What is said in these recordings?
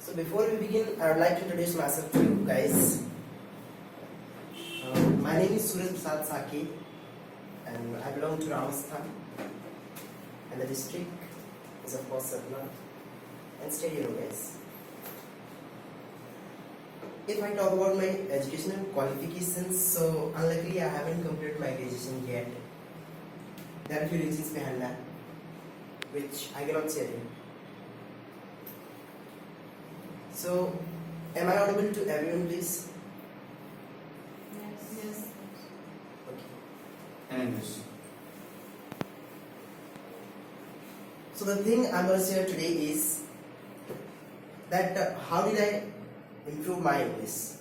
So before we begin, I would like to introduce myself to you guys. My name is Suraj Prasad Saki and I belong to Rajasthan, and the district is of course Satna, and stay here guys. If I talk about my educational qualifications, so unluckily I haven't completed my graduation yet. There are a few reasons behind that, which I cannot share here. So, am I audible to everyone, please? Yes. Okay. And yes. So the thing I'm going to share today is that how did I improve my English?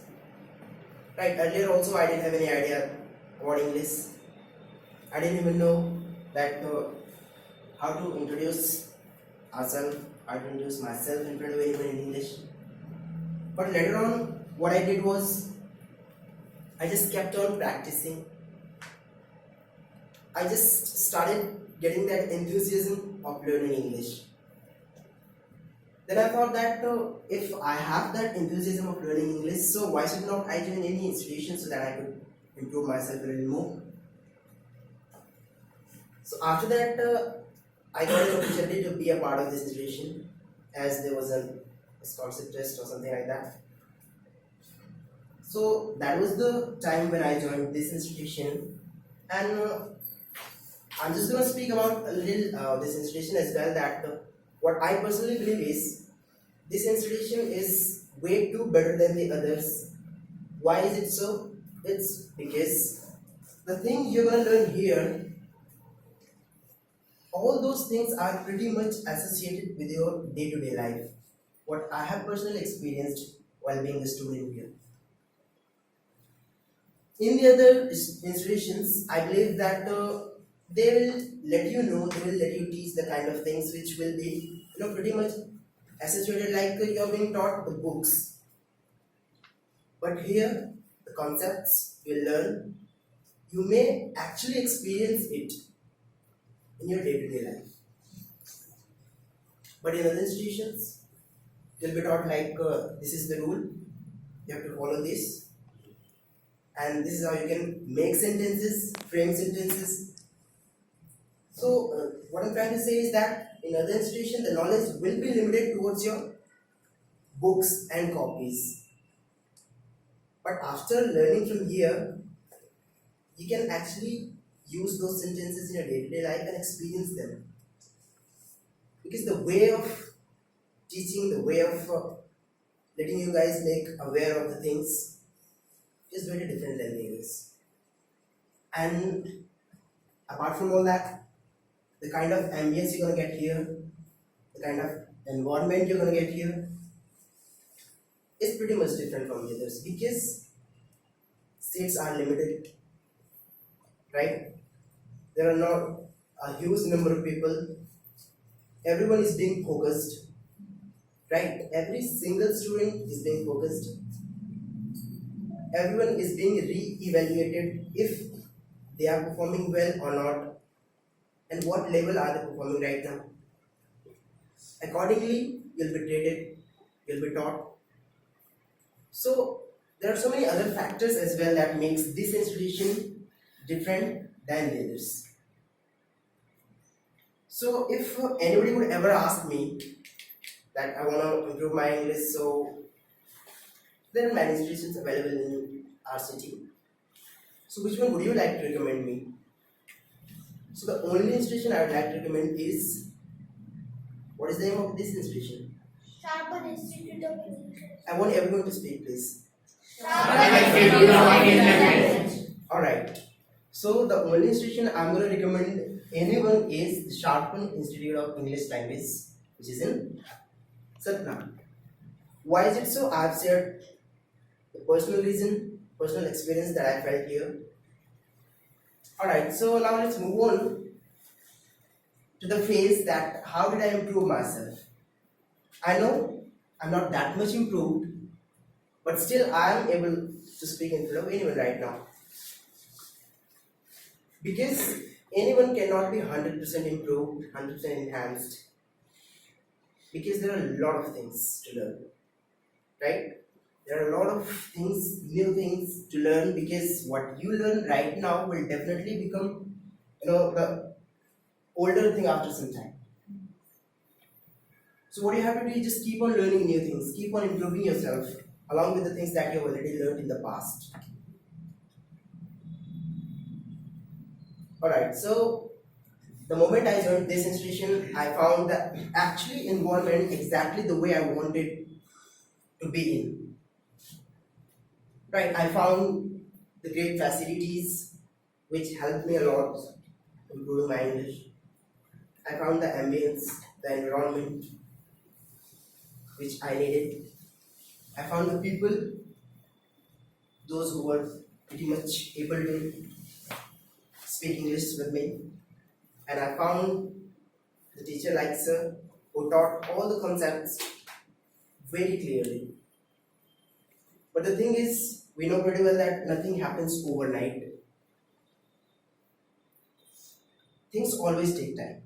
Right, earlier also I didn't have any idea about English. I didn't even know that how to introduce ourselves, how to introduce myself in front of anyone in English. But later on, what I did was I just kept on practicing. I just started getting that enthusiasm of learning English. Then I thought that if I have that enthusiasm of learning English, so why should not I join any institution so that I could improve myself a little more? So after that, I got an opportunity to be a part of this institution, as there was a scholarship test or something like that. So that was the time when I joined this institution, and I'm just going to speak about a little this institution as well. That what I personally believe is this institution is way too better than the others. Why is it so? It's because the thing you're going to learn here, all those things are pretty much associated with your day-to-day life. What I have personally experienced while being a student here. In the other institutions, I believe that they will let you know, they will let you teach the kind of things which will be, pretty much associated like you're being taught the books. But here, the concepts you learn, you may actually experience it in your day-to-day life. But in other institutions, you'll be taught like this is the rule, you have to follow this, and this is how you can make sentences, frame sentences. So, what I'm trying to say is that in other institutions, the knowledge will be limited towards your books and copies. But after learning from here, you can actually use those sentences in your day-to-day life and experience them. Because the way of teaching, the way of letting you guys make aware of the things is very different than the others. And apart from all that, the kind of ambience you're gonna get here, the kind of environment you're gonna get here is pretty much different from the others because seats are limited, right? There are not a huge number of people. Everyone is being focused, right? Every single student is being focused. Everyone is being re-evaluated if they are performing well or not, and what level are they performing right now. Accordingly, you'll be graded, you'll be taught. So there are so many other factors as well that makes this institution different than the others. So if anybody would ever ask me that I want to improve my English, so there are many institutions available in our city. So which one would you like to recommend me? So the only institution I would like to recommend is, what is the name of this institution? Sharpen Institute of English. I want everyone to speak, please. Sharpen Institute of English. Alright. So the only institution I'm going to recommend anyone is the Sharpen Institute of English Language, which is in Satna. Why is it so? I've shared the personal reason, personal experience that I felt here. Alright, so now let's move on to the phase that how did I improve myself? I know I'm not that much improved, but still I am able to speak in front of anyone right now. Because anyone cannot be 100% improved, 100% enhanced. Because there are a lot of things to learn. right? There are a lot of things, new things to learn, because what you learn right now will definitely become, the older thing after some time. So what you have to do is just keep on learning new things, keep on improving yourself along with the things that you have already learned in the past. Alright, so the moment I joined this institution, I found the actually environment exactly the way I wanted to be in. Right, I found the great facilities which helped me a lot improving my English. I found the ambience, the environment which I needed. I found the people, those who were pretty much able to speak English with me. And I found the teacher like sir who taught all the concepts very clearly. But the thing is, we know pretty well that nothing happens overnight. Things always take time.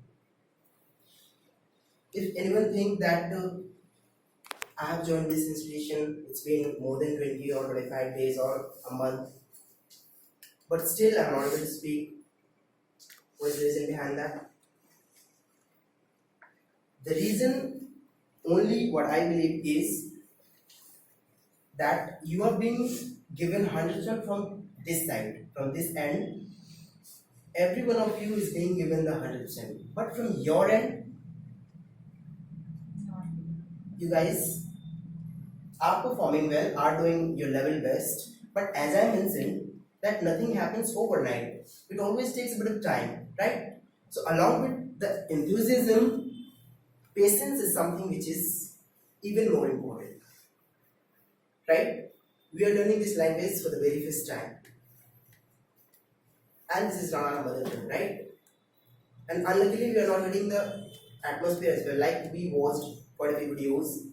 If anyone think that I have joined this institution, it's been more than 20 or 25 days or a month, but still I'm not able to speak, what is the reason behind that? The reason, only what I believe, is that you are being given 100% from this side, from this end. Every one of you is being given the 100%, but from your end, you guys are performing well, are doing your level best, but as I mentioned, that nothing happens overnight. It always takes a bit of time, right? So along with the enthusiasm, patience is something which is even more important, right? We are learning this language for the very first time, and this is not our mother tongue, right? And unluckily, we are not getting the atmosphere as well. Like we watched quite a few videos,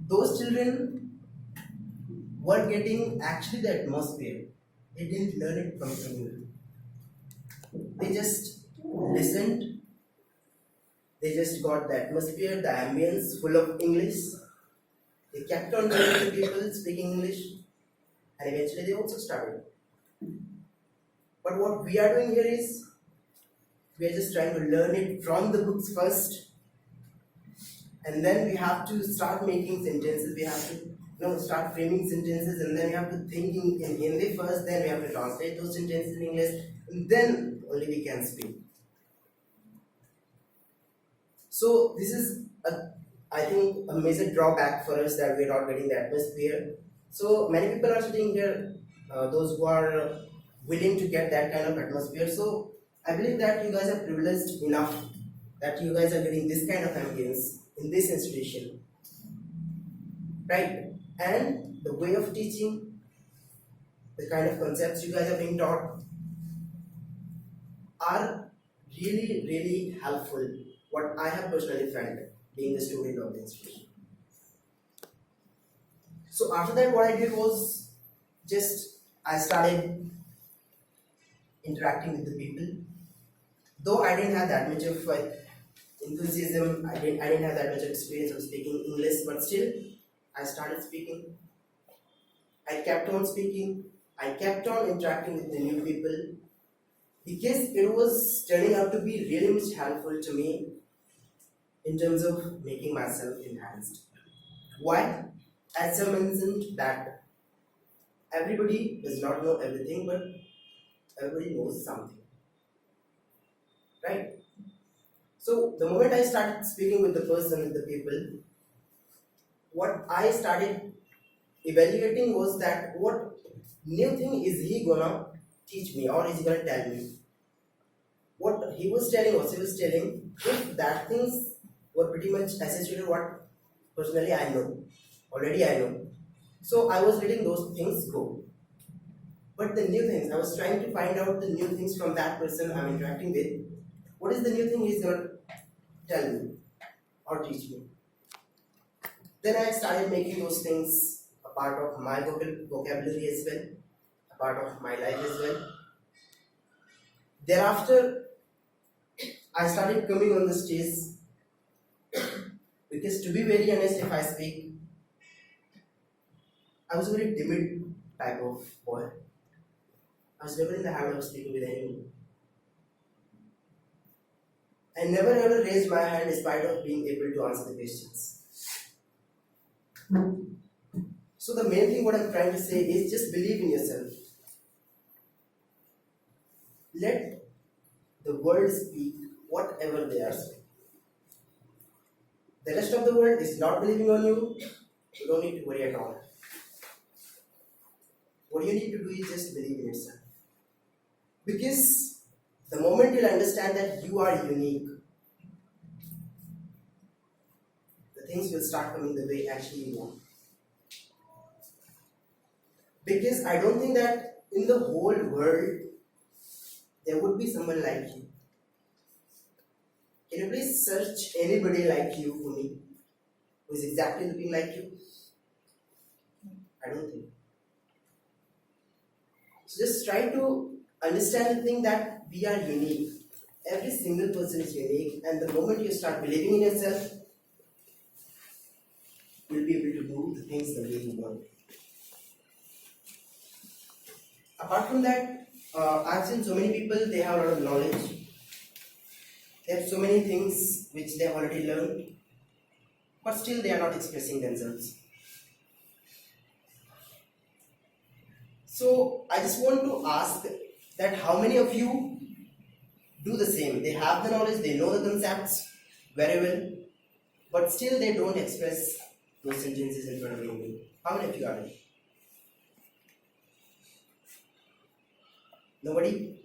those children were getting actually the atmosphere. They didn't learn it from anywhere. They just listened. They just got the atmosphere, the ambience full of English. They kept on learning to people speaking English, and eventually they also started. But what we are doing here is, we are just trying to learn it from the books first, and then we have to start making sentences. We have to start framing sentences, and then we have to think in Hindi first, then we have to translate those sentences in English, and then only we can speak. So this is I think a major drawback for us, that we are not getting the atmosphere. So many people are sitting here, those who are willing to get that kind of atmosphere. So I believe that you guys are privileged enough that you guys are getting this kind of ambience in this institution, right? And the way of teaching, the kind of concepts you guys are being taught, are really, really helpful. What I have personally felt being a student of the institution. So after that, what I did was just I started interacting with the people. Though I didn't have that much of enthusiasm, I didn't have that much experience of speaking English, but still I started speaking. I kept on speaking. I kept on interacting with the new people, because it was turning out to be really much helpful to me in terms of making myself enhanced. Why? As I mentioned, that everybody does not know everything, but everybody knows something, right? So the moment I started speaking with the person, with the people, what I started evaluating was that what new thing is he gonna teach me, or is he gonna tell me? What he was telling, if that things were pretty much associated what personally I know, already I know. So I was letting those things go. But the new things, I was trying to find out the new things from that person I'm interacting with. What is the new thing he's gonna tell me or teach me? Then I started making those things a part of my vocabulary as well, a part of my life as well. Thereafter, I started coming on the stage Because to be very honest, if I speak, I was a very timid type of boy. I was never in the habit of speaking with anyone. I never ever raised my hand despite of being able to answer the questions. So the main thing what I'm trying to say is just believe in yourself. Let the world speak whatever they are saying. The rest of the world is not believing on you, you don't need to worry at all. What you need to do is just believe in yourself. Because the moment you'll understand that you are unique, the things will start coming the way actually you want. Because I don't think that in the whole world there would be someone like you. Can you please search anybody like you for me who is exactly looking like you? I don't think. So just try to understand the thing that we are unique. Every single person is unique, and the moment you start believing in yourself, you'll be able to do the things the way you want. Apart from that, I've seen so many people, they have a lot of knowledge. They have so many things which they have already learned, but still they are not expressing themselves. So I just want to ask that how many of you do the same? They have the knowledge, they know the concepts very well, but still they don't express those sentences in front of anyone. How many of you are there? Nobody?